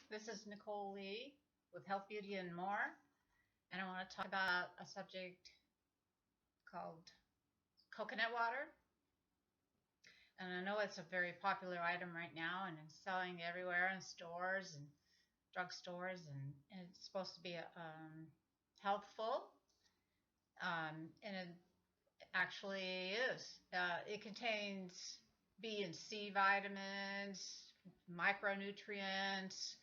This is Nicole Lee with Health, Beauty, and More, and I want to talk about a subject called coconut water. And I know it's a very popular item right now, and it's selling everywhere in stores and drugstores, and it's supposed to be healthful, and it actually is. It contains B and C vitamins, micronutrients,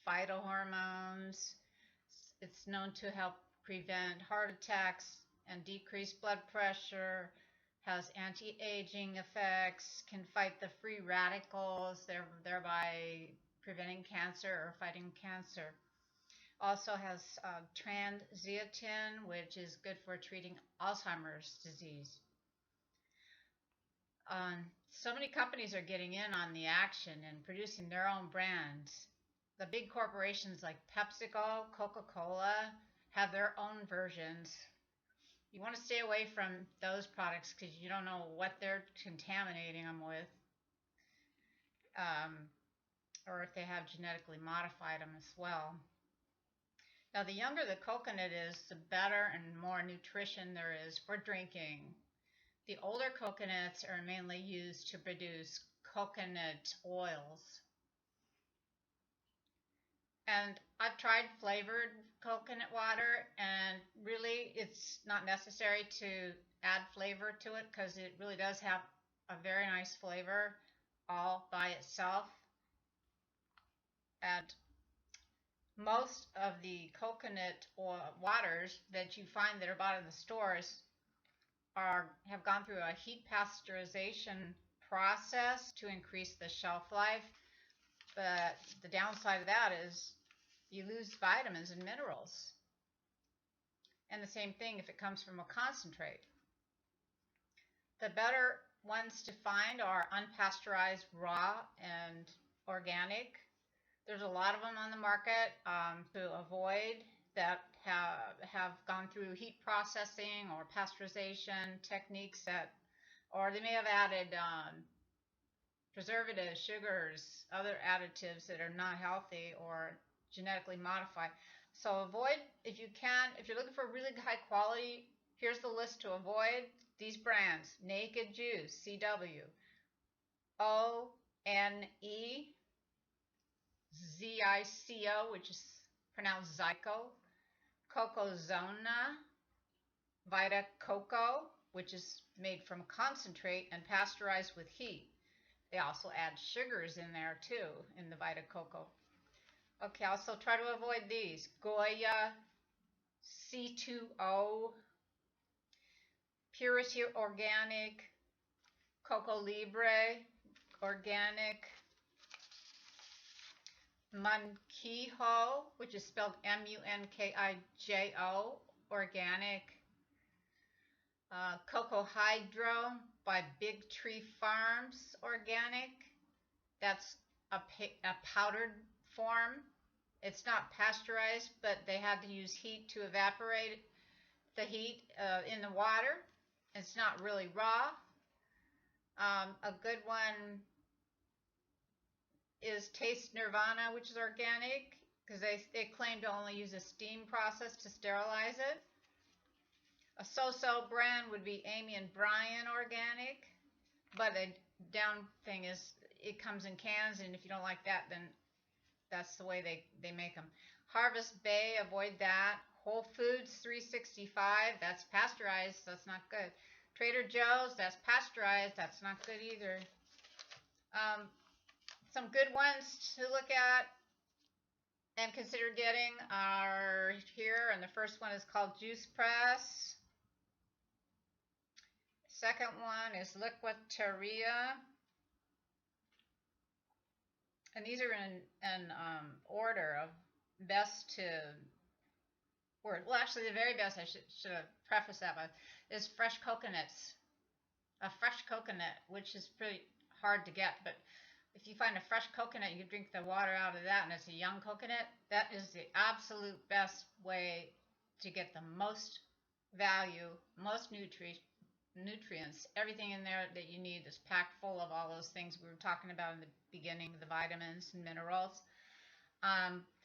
phytohormones. It's known to help prevent heart attacks and decrease blood pressure, has anti-aging effects, can fight the free radicals, thereby preventing cancer or fighting cancer. Also has transzeatin, which is good for treating Alzheimer's disease. So many companies are getting in on the action and producing their own brands. The big corporations like PepsiCo, Coca-Cola have their own versions. You want to stay away from those products because you don't know what they're contaminating them with, or if they have genetically modified them as well. Now, the younger the coconut is, the better and more nutrition there is for drinking. The older coconuts are mainly used to produce coconut oils. And I've tried flavored coconut water, and really it's not necessary to add flavor to it because it really does have a very nice flavor all by itself. And most of the coconut oil waters that you find that are bought in the stores have gone through a heat pasteurization process to increase the shelf life. But the downside of that is you lose vitamins and minerals. And the same thing if it comes from a concentrate. The better ones to find are unpasteurized, raw, and organic. There's a lot of them on the market to avoid that have gone through heat processing or pasteurization techniques or they may have added preservatives, sugars, other additives that are not healthy or genetically modified. So avoid, if you can, if you're looking for really high quality, here's the list to avoid these brands: Naked Juice, CW, ONEZICO, which is pronounced Zyco, Cocozona, Vita Coco, which is made from concentrate and pasteurized with heat. They also add sugars in there too, in the Vita Coco. Okay, also try to avoid these: Goya, C2O, Purity Organic, Coco Libre Organic, Munkijo, which is spelled Munkijo, organic, Coco Hydro by Big Tree Farms, organic. That's a powdered form. It's not pasteurized, but they had to use heat to evaporate the heat in the water. It's not really raw. A good one is Taste Nirvana, which is organic, because they claim to only use a steam process to sterilize it. A so-so brand would be Amy and Brian organic, but the down thing is it comes in cans, and if you don't like that, then that's the way they make them. Harvest Bay, avoid that. Whole Foods 365, that's pasteurized, that's not good. Trader Joe's, that's pasteurized, that's not good either. Some good ones to look at and consider getting are here, and the first one is called Juice Press. Second one is Liquiteria. And these are in order of best to worst. Well, actually, the very best, I should have prefaced that with, is fresh coconuts. A fresh coconut, which is pretty hard to get, but if you find a fresh coconut, you can drink the water out of that, and it's a young coconut. That is the absolute best way to get the most value, most nutrients, everything in there that you need is packed full of all those things we were talking about in the beginning, the vitamins and minerals.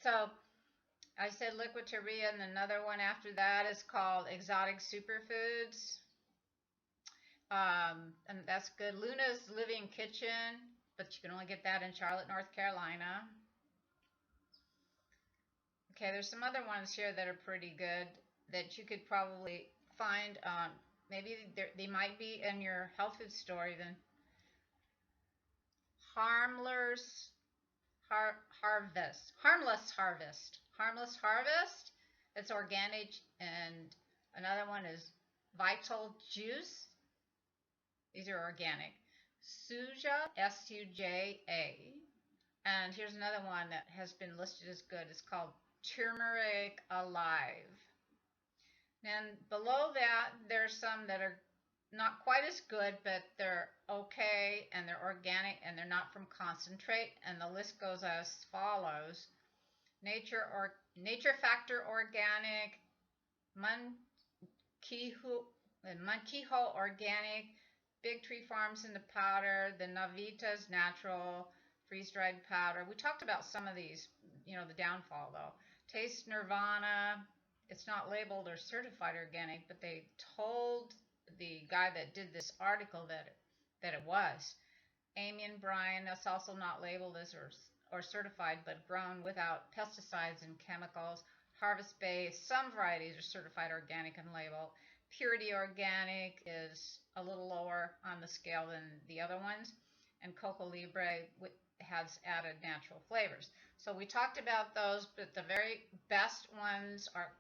So I said liquid Liquiteria, and another one after that is called Exotic Superfoods. And that's good. Luna's Living Kitchen, but you can only get that in Charlotte, North Carolina. Okay, there's some other ones here that are pretty good that you could probably find. Maybe they might be in your health food store even. Harmless Harmless Harvest. It's organic, and another one is Vital Juice. These are organic. Suja, Suja. And here's another one that has been listed as good. It's called Turmeric Alive. And below that, there's some that are not quite as good, but they're okay, and they're organic, and they're not from concentrate. And the list goes as follows: Nature Factor Organic, Manquijo Organic, Big Tree Farms in the powder, the Navitas Natural freeze-dried powder. We talked about some of these, the downfall though. Taste Nirvana. It's not labeled or certified organic, but they told the guy that did this article that it was. Amy and Brian, that's also not labeled as or certified, but grown without pesticides and chemicals. Harvest Bay, some varieties are certified organic and labeled. Purity Organic is a little lower on the scale than the other ones. And Coco Libre has added natural flavors. So we talked about those, but the very best ones are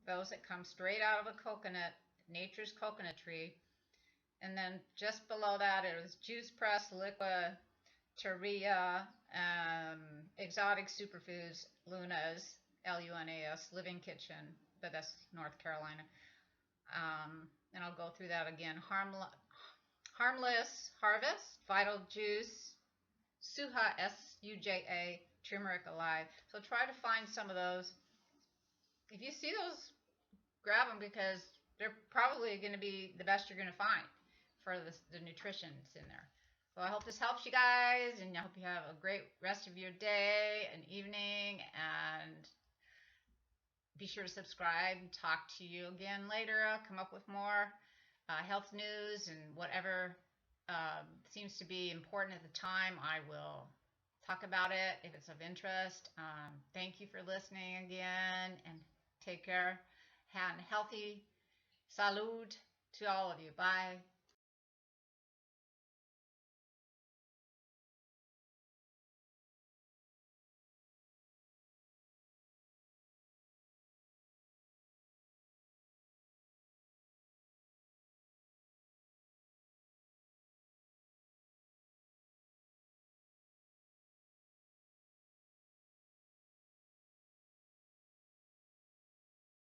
those that come straight out of a coconut, nature's coconut tree. And then just below that is Juice Press, Liquid Teria, Exotic Superfoods, Luna's, Lunas, Living Kitchen, but that's North Carolina. And I'll go through that again. Harmless Harvest, Vital Juice, Suja, Suja, Turmeric Alive. So try to find some of those. If you see those, grab them, because they're probably going to be the best you're going to find for the nutrition that's in there. So I hope this helps you guys, and I hope you have a great rest of your day and evening, and be sure to subscribe and talk to you again later. I'll come up with more health news, and whatever seems to be important at the time, I will talk about it if it's of interest. Thank you for listening again, and take care. And healthy salud to all of you. Bye.